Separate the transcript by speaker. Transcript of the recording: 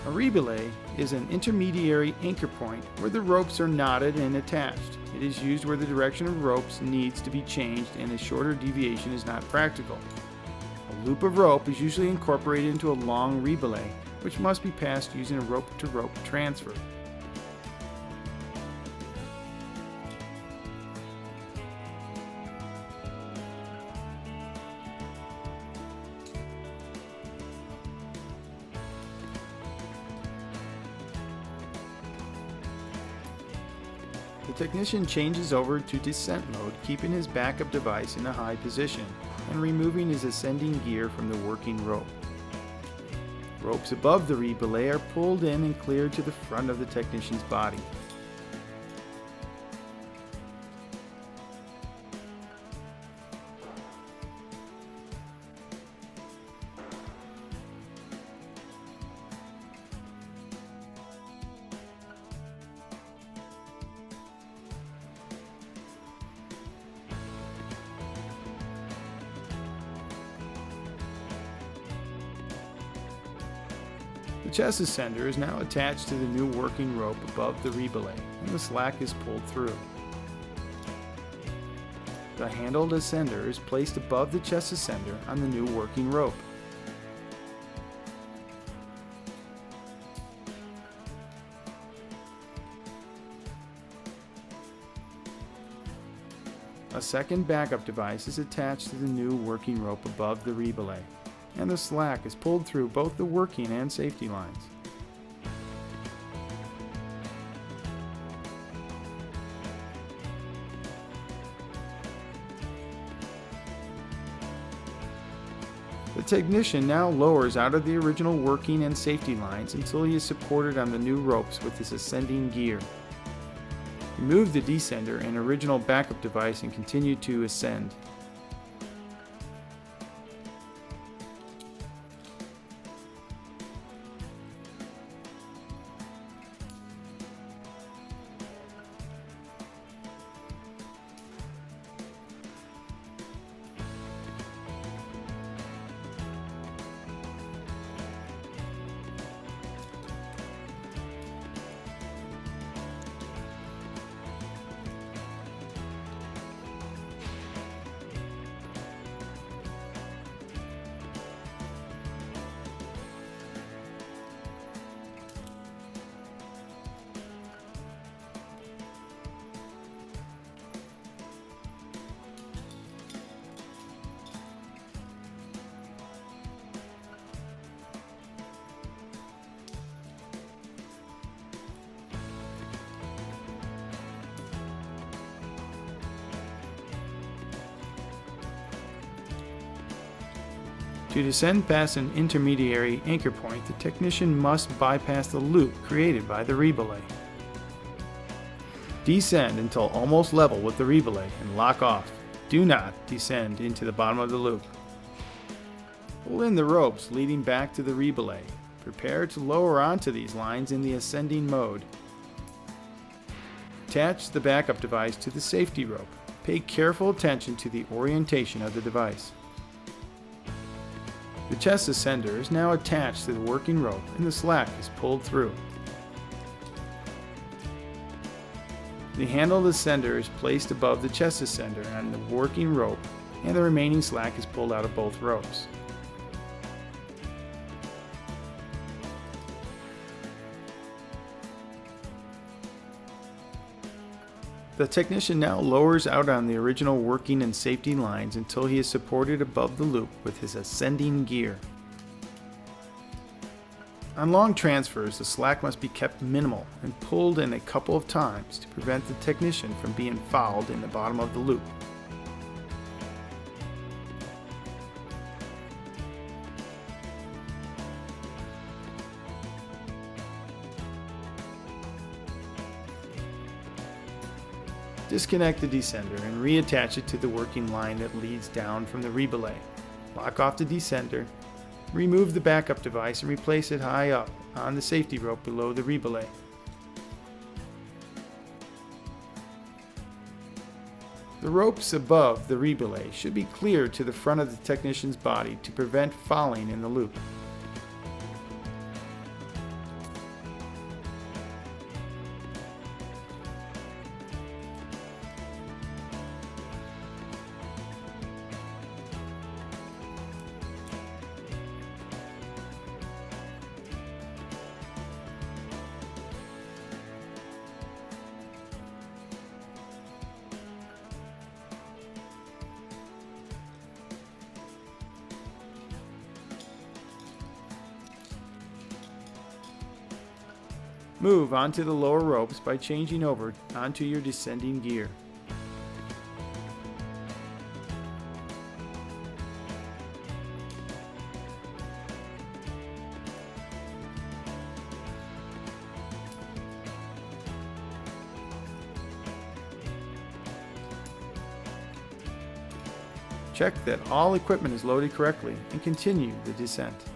Speaker 1: A Re Belay is an intermediary anchor point where the ropes are knotted and attached. It is used where the direction of ropes needs to be changed and a shorter deviation is not practical. A loop of rope is usually incorporated into a long Re Belay, which must be passed using a rope-to-rope transfer. The technician changes over to descent mode, keeping his backup device in a high position and removing his ascending gear from the working rope. Ropes above the Re Belay are pulled in and cleared to the front of the technician's body. The chest ascender is now attached to the new working rope above the Re Belay, and the slack is pulled through. The handled ascender is placed above the chest ascender on the new working rope. A second backup device is attached to the new working rope above the Re Belay, and the slack is pulled through both the working and safety lines. The technician now lowers out of the original working and safety lines until he is supported on the new ropes with his ascending gear. Remove the descender and original backup device and continue to ascend. To descend past an intermediary anchor point, the technician must bypass the loop created by the Re Belay. Descend until almost level with the Re Belay and lock off. Do not descend into the bottom of the loop. Pull in the ropes leading back to the Re Belay. Prepare to lower onto these lines in the ascending mode. Attach the backup device to the safety rope. Pay careful attention to the orientation of the device. The chest ascender is now attached to the working rope and the slack is pulled through. The handled ascender is placed above the chest ascender on the working rope and the remaining slack is pulled out of both ropes. The technician now lowers out on the original working and safety lines until he is supported above the loop with his ascending gear. On long transfers, the slack must be kept minimal and pulled in a couple of times to prevent the technician from being fouled in the bottom of the loop. Disconnect the descender and reattach it to the working line that leads down from the Re Belay. Lock off the descender, remove the backup device and replace it high up on the safety rope below the Re Belay. The ropes above the Re Belay should be clear to the front of the technician's body to prevent fouling in the loop. Move onto the lower ropes by changing over onto your descending gear. Check that all equipment is loaded correctly and continue the descent.